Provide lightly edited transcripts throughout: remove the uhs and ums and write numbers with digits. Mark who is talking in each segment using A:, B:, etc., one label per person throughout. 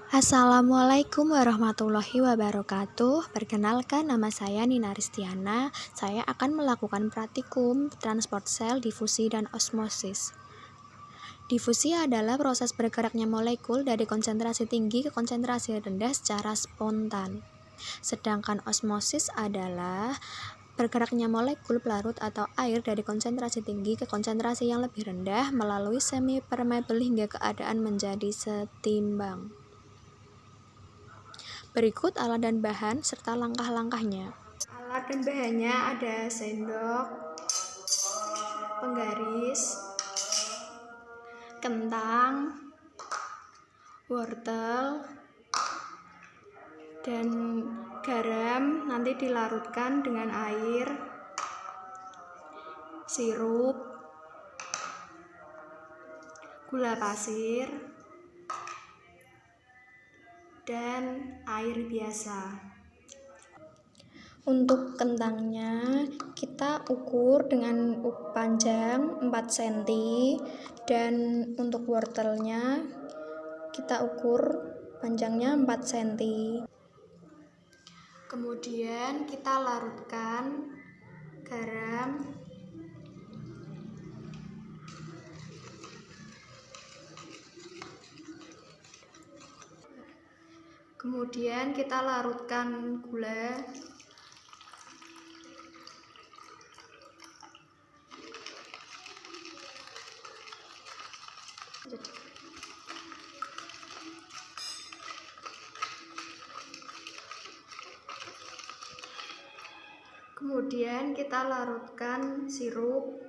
A: Assalamualaikum warahmatullahi wabarakatuh. Perkenalkan, nama saya Nina Ristiana. Saya akan melakukan praktikum transport sel, difusi, dan osmosis. Difusi adalah proses bergeraknya molekul dari konsentrasi tinggi ke konsentrasi rendah secara spontan. Sedangkan osmosis adalah bergeraknya molekul pelarut atau air dari konsentrasi tinggi ke konsentrasi yang lebih rendah melalui semi-permeable hingga keadaan menjadi setimbang. Berikut alat dan bahan serta langkah-langkahnya. Alat dan bahannya ada sendok, penggaris, kentang, wortel, dan garam nanti dilarutkan dengan air, sirup, gula pasir, dan air biasa. Untuk kentangnya kita ukur dengan panjang 4 cm dan untuk wortelnya kita ukur panjangnya 4 cm. Kemudian kita larutkan garam, kemudian kita larutkan gula, kemudian kita larutkan sirup,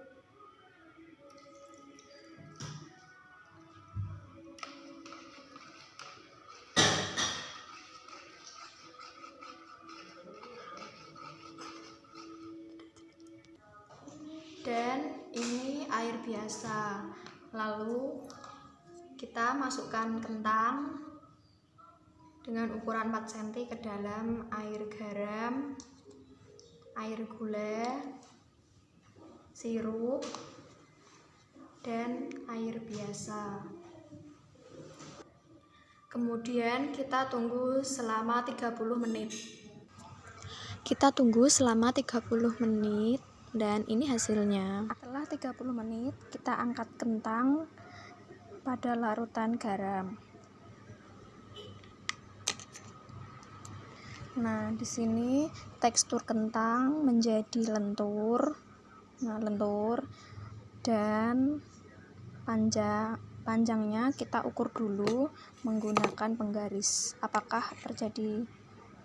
A: dan ini air biasa. Lalu kita masukkan kentang dengan ukuran 4 cm ke dalam air garam, air gula, sirup, dan air biasa. Kemudian kita tunggu selama 30 menit. Kita tunggu selama 30 menit dan ini hasilnya. Setelah 30 menit kita angkat kentang pada larutan garam. Nah, di sini tekstur kentang menjadi lentur. Nah, lentur dan panjangnya kita ukur dulu menggunakan penggaris. Apakah terjadi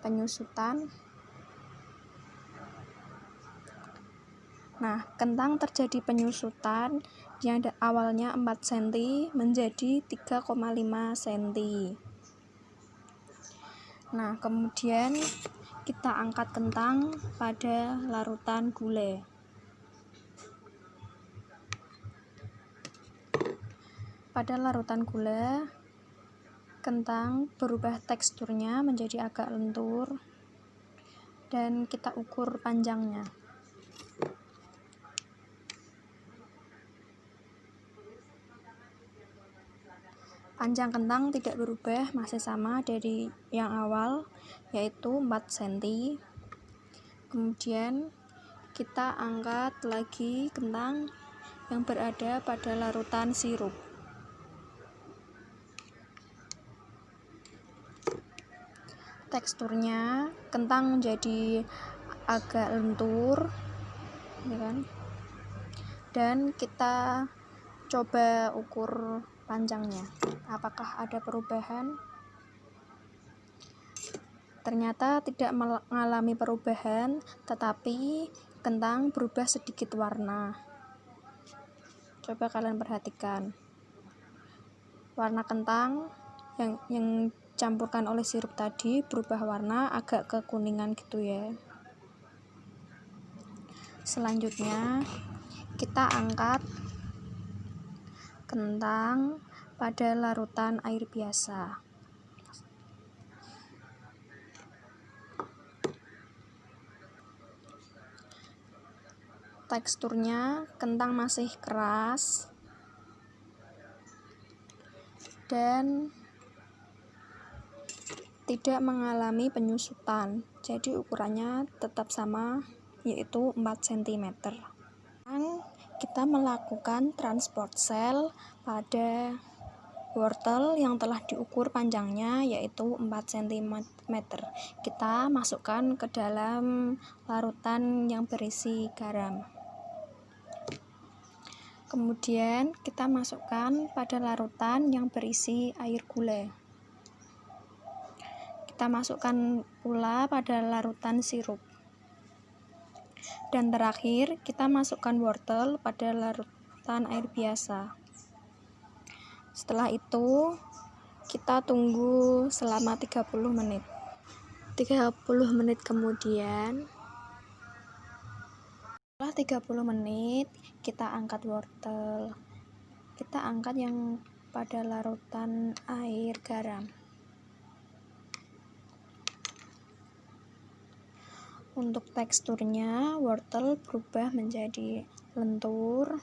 A: penyusutan? Nah, kentang terjadi penyusutan yang awalnya 4 cm menjadi 3,5 cm. Nah, kemudian kita angkat kentang pada larutan gula. Pada larutan gula, kentang berubah teksturnya menjadi agak lentur dan kita ukur panjangnya. Panjang kentang tidak berubah, masih sama dari yang awal, yaitu 4 cm. Kemudian kita angkat lagi kentang yang berada pada larutan sirup. Teksturnya kentang menjadi agak lentur, ya kan? Dan kita coba ukur panjangnya. Apakah ada perubahan? Ternyata tidak mengalami perubahan, tetapi kentang berubah sedikit warna. Coba kalian perhatikan. Warna kentang yang campurkan oleh sirup tadi berubah warna agak kekuningan gitu ya. Selanjutnya kita angkat kentang pada larutan air biasa. Teksturnya kentang masih keras dan tidak mengalami penyusutan, jadi ukurannya tetap sama, yaitu 4 cm. Sekarang kita melakukan transport cell pada wortel yang telah diukur panjangnya yaitu 4 cm. Kita masukkan ke dalam larutan yang berisi garam. Kemudian kita masukkan pada larutan yang berisi air gula. Kita masukkan pula pada larutan sirup. Dan terakhir, kita masukkan wortel pada larutan air biasa. Setelah itu, kita tunggu selama 30 menit. 30 menit kemudian, setelah 30 menit, kita angkat wortel. Kita angkat yang pada larutan air garam. Untuk teksturnya, wortel berubah menjadi lentur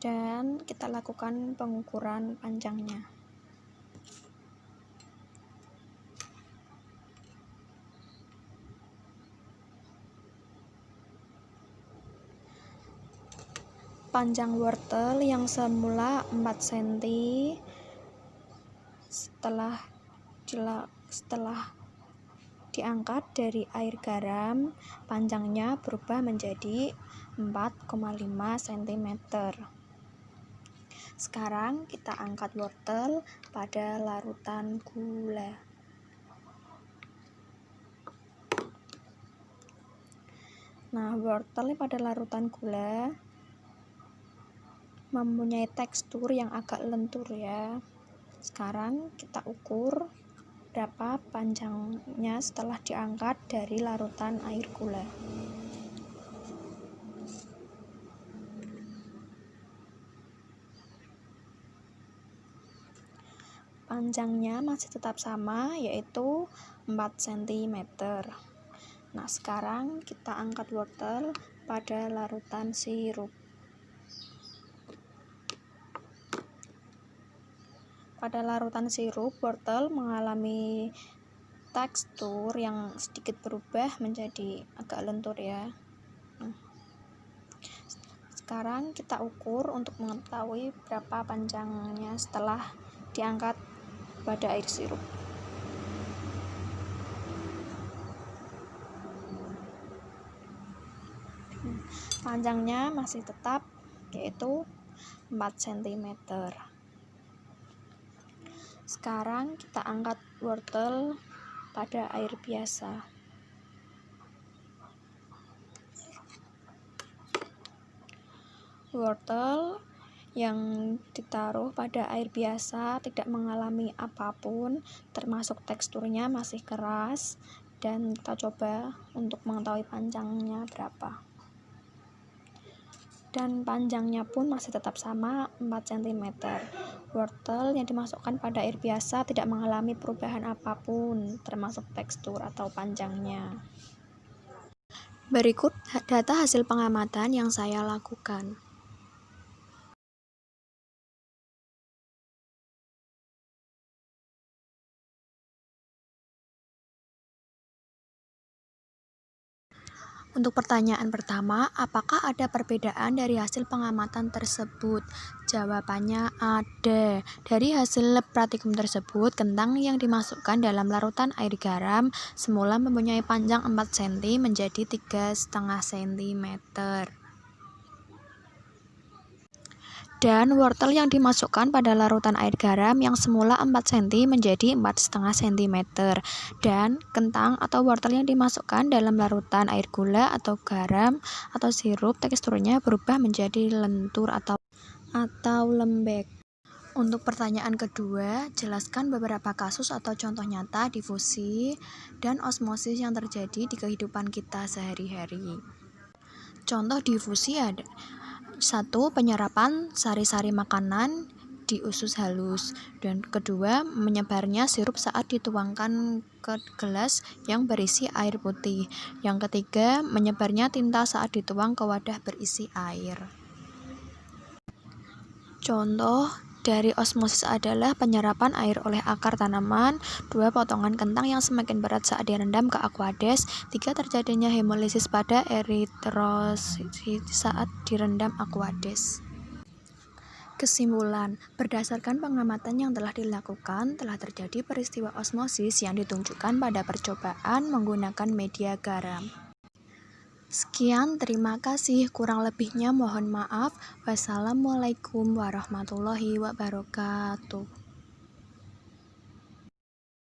A: dan kita lakukan pengukuran panjangnya. Panjang wortel yang semula 4 cm setelah diangkat dari air garam, panjangnya berubah menjadi 4,5 cm. Sekarang kita angkat wortel pada larutan gula. Nah, wortel pada larutan gula mempunyai tekstur yang agak lentur ya. Sekarang kita ukur berapa panjangnya setelah diangkat dari larutan air gula. Panjangnya masih tetap sama, yaitu 4 cm. Nah, sekarang kita angkat wortel pada larutan sirup. Pada larutan sirup, wortel mengalami tekstur yang sedikit berubah menjadi agak lentur ya. Sekarang kita ukur untuk mengetahui berapa panjangnya setelah diangkat pada air sirup. Panjangnya masih tetap, yaitu 4 cm. Sekarang kita angkat wortel pada air biasa. Wortel yang ditaruh pada air biasa tidak mengalami apapun, termasuk teksturnya masih keras, dan kita coba untuk mengetahui panjangnya berapa. Dan panjangnya pun masih tetap sama, 4 cm. Wortel yang dimasukkan pada air biasa tidak mengalami perubahan apapun, termasuk tekstur atau panjangnya. Berikut data hasil pengamatan yang saya lakukan. Untuk pertanyaan pertama, apakah ada perbedaan dari hasil pengamatan tersebut? Jawabannya ada. Dari hasil lab praktikum tersebut, kentang yang dimasukkan dalam larutan air garam semula mempunyai panjang 4 cm menjadi 3,5 cm. Dan wortel yang dimasukkan pada larutan air garam yang semula 4 cm menjadi 4,5 cm. Dan kentang atau wortel yang dimasukkan dalam larutan air gula atau garam atau sirup teksturnya berubah menjadi lentur atau lembek. Untuk pertanyaan kedua, jelaskan beberapa kasus atau contoh nyata difusi dan osmosis yang terjadi di kehidupan kita sehari-hari. Contoh difusi ada: 1. Penyerapan sari-sari makanan di usus halus, dan kedua, menyebarnya sirup saat dituangkan ke gelas yang berisi air putih. Yang ketiga, menyebarnya tinta saat dituang ke wadah berisi air. Contoh dari osmosis adalah penyerapan air oleh akar tanaman, 2. Potongan kentang yang semakin berat saat direndam ke aqueous, 3. Terjadinya hemolisis pada eritrosit saat direndam aqueous. Kesimpulan, berdasarkan pengamatan yang telah dilakukan, telah terjadi peristiwa osmosis yang ditunjukkan pada percobaan menggunakan media garam. Sekian, terima kasih. Kurang lebihnya mohon maaf. Wassalamualaikum warahmatullahi wabarakatuh.